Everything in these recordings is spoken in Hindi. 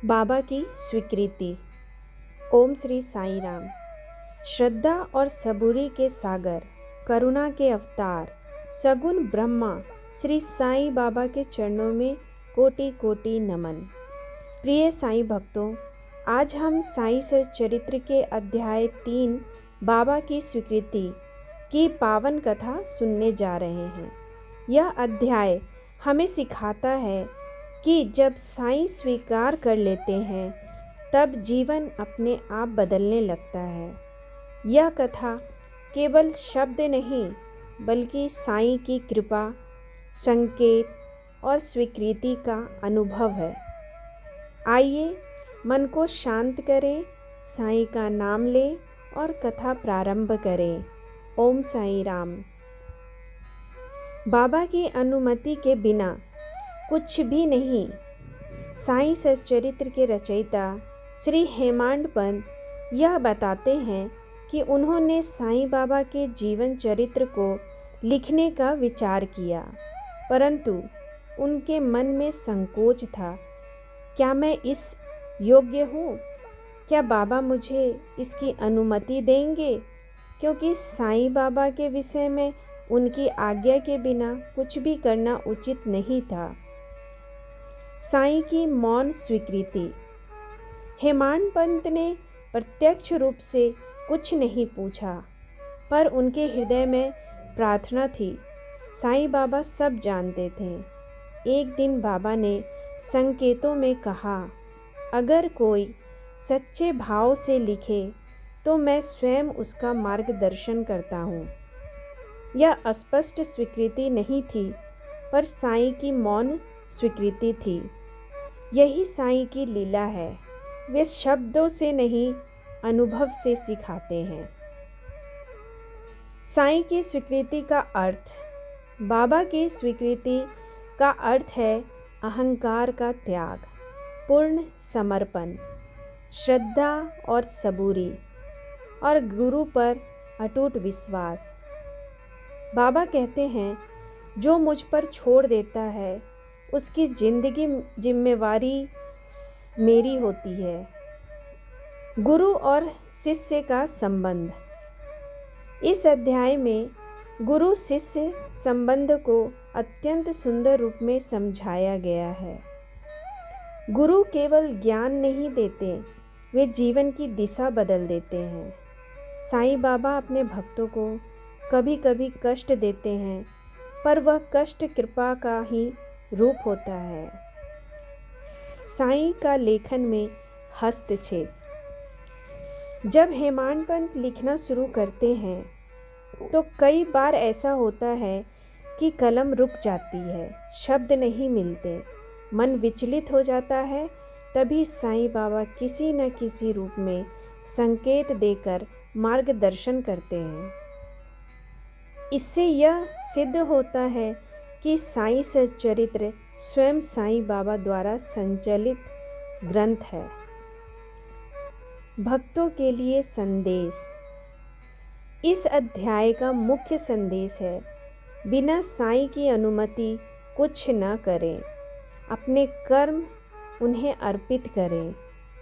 बाबा की स्वीकृति। ओम श्री साईं राम। श्रद्धा और सबूरी के सागर, करुणा के अवतार, सगुण ब्रह्मा श्री साईं बाबा के चरणों में कोटि कोटि नमन। प्रिय साईं भक्तों, आज हम साईं सच्चरित्र के अध्याय 3 बाबा की स्वीकृति की पावन कथा सुनने जा रहे हैं। यह अध्याय हमें सिखाता है कि जब साईं स्वीकार कर लेते हैं तब जीवन अपने आप बदलने लगता है। यह कथा केवल शब्द नहीं बल्कि साईं की कृपा, संकेत और स्वीकृति का अनुभव है। आइए मन को शांत करें, साईं का नाम लें और कथा प्रारंभ करें। ओम साईं राम। बाबा की अनुमति के बिना कुछ भी नहीं। साईं सच्चरित्र के रचयिता श्री हेमांड पंत यह बताते हैं कि उन्होंने साईं बाबा के जीवन चरित्र को लिखने का विचार किया, परंतु उनके मन में संकोच था। क्या मैं इस योग्य हूँ? क्या बाबा मुझे इसकी अनुमति देंगे? क्योंकि साईं बाबा के विषय में उनकी आज्ञा के बिना कुछ भी करना उचित नहीं था। साईं की मौन स्वीकृति। हेमांड पंत ने प्रत्यक्ष रूप से कुछ नहीं पूछा, पर उनके हृदय में प्रार्थना थी। साईं बाबा सब जानते थे। एक दिन बाबा ने संकेतों में कहा, अगर कोई सच्चे भाव से लिखे तो मैं स्वयं उसका मार्गदर्शन करता हूँ। यह अस्पष्ट स्वीकृति नहीं थी, पर साईं की मौन स्वीकृति थी। यही साईं की लीला है। वे शब्दों से नहीं, अनुभव से सिखाते हैं। साईं की स्वीकृति का अर्थ। बाबा की स्वीकृति का अर्थ है अहंकार का त्याग, पूर्ण समर्पण, श्रद्धा और सबूरी और गुरु पर अटूट विश्वास। बाबा कहते हैं, जो मुझ पर छोड़ देता है उसकी जिंदगी जिम्मेवारी मेरी होती है। गुरु और शिष्य का संबंध। इस अध्याय में गुरु शिष्य संबंध को अत्यंत सुंदर रूप में समझाया गया है। गुरु केवल ज्ञान नहीं देते, वे जीवन की दिशा बदल देते हैं। साईं बाबा अपने भक्तों को कभी कभी कष्ट देते हैं, पर वह कष्ट कृपा का ही रूप होता है। साईं का लेखन में हस्तक्षेप। जब हेमांड पंत लिखना शुरू करते हैं तो कई बार ऐसा होता है कि कलम रुक जाती है, शब्द नहीं मिलते, मन विचलित हो जाता है। तभी साईं बाबा किसी न किसी रूप में संकेत देकर मार्गदर्शन करते हैं। इससे यह सिद्ध होता है कि साईं सच्चरित्र स्वयं साईं बाबा द्वारा संचालित ग्रंथ है। भक्तों के लिए संदेश। इस अध्याय का मुख्य संदेश है, बिना साईं की अनुमति कुछ न करें। अपने कर्म उन्हें अर्पित करें,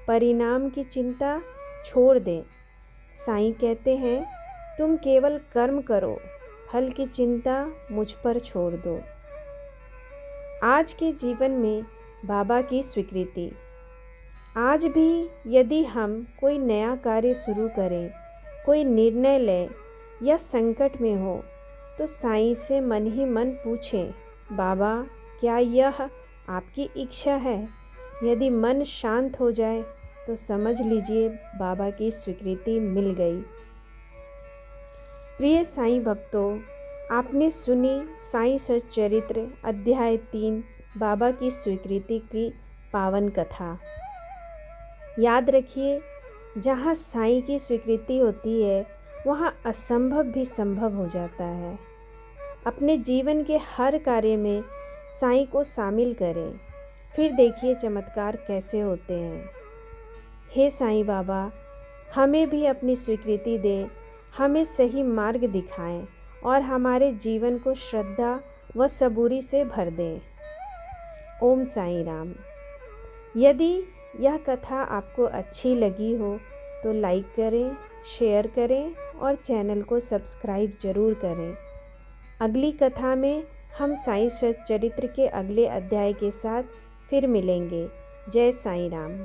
परिणाम की चिंता छोड़ दें। साईं कहते हैं, तुम केवल कर्म करो, फल की चिंता मुझ पर छोड़ दो। आज के जीवन में बाबा की स्वीकृति। आज भी यदि हम कोई नया कार्य शुरू करें, कोई निर्णय लें या संकट में हो, तो साईं से मन ही मन पूछें, बाबा क्या यह आपकी इच्छा है? यदि मन शांत हो जाए तो समझ लीजिए बाबा की स्वीकृति मिल गई। प्रिय साईं भक्तों, आपने सुनी साईं सच्चरित्र अध्याय 3 बाबा की स्वीकृति की पावन कथा। याद रखिए, जहाँ साईं की स्वीकृति होती है वहाँ असंभव भी संभव हो जाता है। अपने जीवन के हर कार्य में साईं को शामिल करें, फिर देखिए चमत्कार कैसे होते हैं। हे साईं बाबा, हमें भी अपनी स्वीकृति दें, हमें सही मार्ग दिखाएं और हमारे जीवन को श्रद्धा व सबूरी से भर दें। ओम साईं राम। यदि यह कथा आपको अच्छी लगी हो तो लाइक करें, शेयर करें और चैनल को सब्सक्राइब ज़रूर करें। अगली कथा में हम साईं सच्चरित्र के अगले अध्याय के साथ फिर मिलेंगे। जय साईं राम।